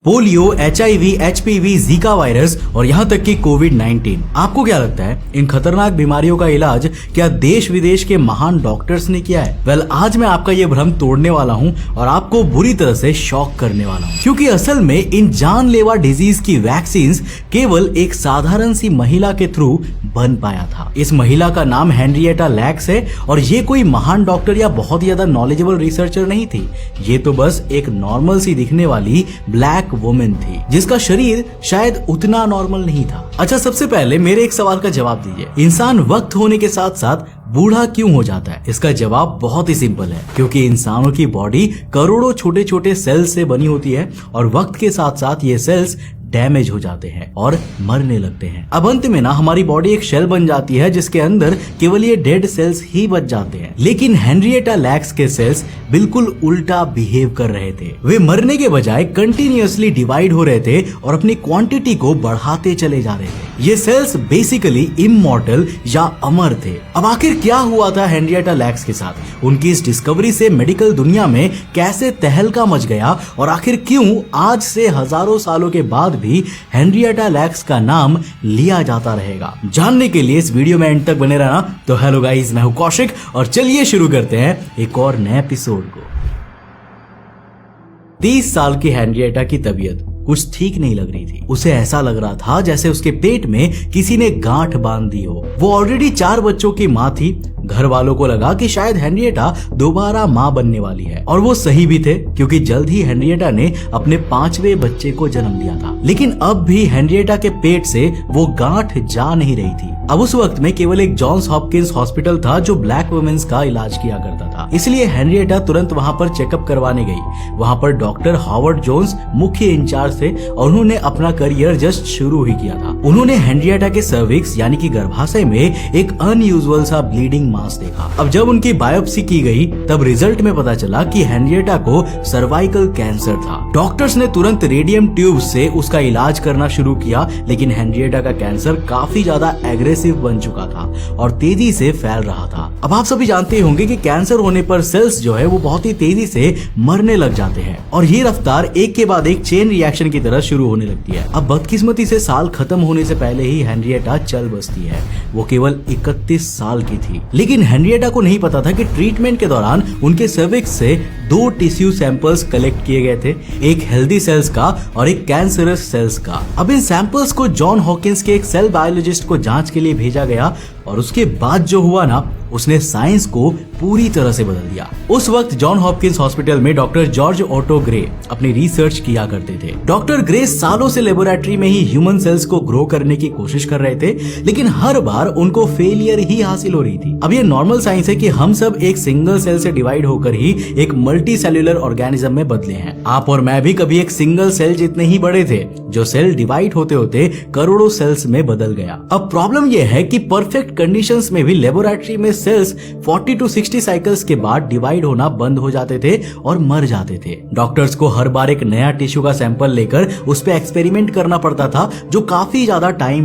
Polio, HIV, HPV, Zika virus और यहाँ तक कि कोविड-19। आपको क्या लगता है इन खतरनाक बीमारियों का इलाज क्या देश विदेश के महान डॉक्टर्स ने किया है? वेल, आज मैं आपका ये भ्रम तोड़ने वाला हूँ और आपको बुरी तरह से शॉक करने वाला हूँ, क्योंकि असल में इन जानलेवा डिजीज की वैक्सीन केवल एक साधारण सी महिला के थ्रू बन पाया था। इस महिला का नाम हेनरिएटा लैक्स है और ये कोई महान डॉक्टर या बहुत ज्यादा नॉलेजेबल रिसर्चर नहीं थी। ये तो बस एक नॉर्मल सी दिखने वाली ब्लैक वुमेन थी जिसका शरीर शायद उतना नॉर्मल नहीं था। अच्छा, सबसे पहले मेरे एक सवाल का जवाब दीजिए, इंसान वक्त होने के साथ साथ बूढ़ा क्यों हो जाता है? इसका जवाब बहुत ही सिंपल है, क्योंकि इंसानों की बॉडी करोड़ों छोटे छोटे सेल्स से बनी होती है और वक्त के साथ साथ ये सेल्स डैमेज हो जाते हैं और मरने लगते हैं। अब अंत में ना हमारी बॉडी एक शेल बन जाती है जिसके अंदर केवल ये डेड सेल्स ही बच जाते हैं। लेकिन हेनरिएटा लैक्स के सेल्स बिल्कुल उल्टा बिहेव कर रहे थे। वे मरने के बजाय कंटिन्यूअसली डिवाइड हो रहे थे और अपनी क्वांटिटी को बढ़ाते चले जा रहे थे। ये सेल्स बेसिकली इमॉर्टल या अमर थे। अब आखिर क्या हुआ था हेनरिएटा लैक्स के साथ? उनकी इस डिस्कवरी से मेडिकल दुनिया में कैसे तहलका मच गया और आखिर क्यों आज से हजारों सालों के बाद भी हेनरिएटा लैक्स का नाम लिया जाता रहेगा? जानने के लिए इस वीडियो में एंड तक बने रहना। तो हेलो गाइस, मैं हूं कौशिक और चलिए शुरू करते हैं एक और नए एपिसोड को। 30 साल की हेनरिएटा की तबीयत कुछ ठीक नहीं लग रही थी। उसे ऐसा लग रहा था जैसे उसके पेट में किसी ने गांठ बांध दी हो। वो ऑलरेडी 4 बच्चों की माँ थी। घर वालों को लगा कि शायद हेनरिएटा दोबारा माँ बनने वाली है और वो सही भी थे, क्योंकि जल्द ही हेनरिएटा ने अपने 5वें बच्चे को जन्म दिया था। लेकिन अब भी हेनरिएटा के पेट से वो गांठ जा नहीं रही थी। अब उस वक्त में केवल एक जॉन्स हॉपकिंस हॉस्पिटल था जो ब्लैक वुमेन्स का इलाज किया करता था, इसलिए हेनरिएटा तुरंत वहाँ पर चेकअप करवाने गई। वहाँ पर डॉक्टर हॉवर्ड जोन्स मुख्य इंचार्ज थे और उन्होंने अपना करियर जस्ट शुरू ही किया था। उन्होंने हेनरिएटा के सर्विक्स यानी कि गर्भाशय में एक अनयूजुअल सा ब्लीडिंग मास देखा। अब जब उनकी बायोप्सी की गई तब रिजल्ट में पता चला कि हेनरिएटा को सर्वाइकल कैंसर था। डॉक्टर्स ने तुरंत रेडियम ट्यूब से उसका इलाज करना शुरू किया, लेकिन हेनरिएटा का कैंसर काफी ज्यादा एग्रेसिव बन चुका था और तेजी से फैल रहा था। अब आप सभी जानते होंगे कि कैंसर होने पर सेल्स जो है वो बहुत ही तेजी से मरने लग जाते हैं और ये रफ्तार एक के बाद एक चेन रिएक्शन की तरह शुरू होने लगती है। अब बदकिस्मती से साल खत्म होने से पहले ही हेनरिएटा चल बसती है। वो केवल 31 साल की थी। लेकिन हेनरिएटा को नहीं पता था कि ट्रीटमेंट के दौरान उनके सर्विक्स से 2 टिश्यू सैंपल्स कलेक्ट किए गए थे, एक हेल्दी सेल्स का और एक कैंसरस सेल्स का। अब इन सैंपल्स को जॉन हॉकिंस के एक सेल बायोलॉजिस्ट को जांच के लिए भेजा गया और उसके बाद जो हुआ ना, उसने साइंस को पूरी तरह से बदल दिया। उस वक्त जॉन हॉपकिंस हॉस्पिटल में डॉक्टर जॉर्ज ऑटो ग्रे अपनी रिसर्च किया करते थे। डॉक्टर ग्रे सालों से लेबोरेटरी में ही ह्यूमन सेल्स को ग्रो करने की कोशिश कर रहे थे, लेकिन हर बार उनको फेलियर ही हासिल हो रही थी। अब ये नॉर्मल साइंस है कि हम सब एक सिंगल सेल से डिवाइड होकर ही एक मल्टी सेल्यूलर ऑर्गेनिज्म में बदले हैं। आप और मैं भी कभी एक सिंगल सेल जितने ही बड़े थे, जो सेल डिवाइड होते होते करोड़ों सेल्स में बदल गया। अब प्रॉब्लम यह है कि परफेक्ट कंडीशंस में भी लेबोरेटरी में सेल्स 40 to 60 साइकिल्स के बाद डिवाइड होना बंद हो जाते थे और मर जाते थे। डॉक्टर्स को हर बार एक नया टिश्यू का सैंपल लेकर उस पे एक्सपेरिमेंट करना पड़ता था, जो काफी ज्यादा टाइम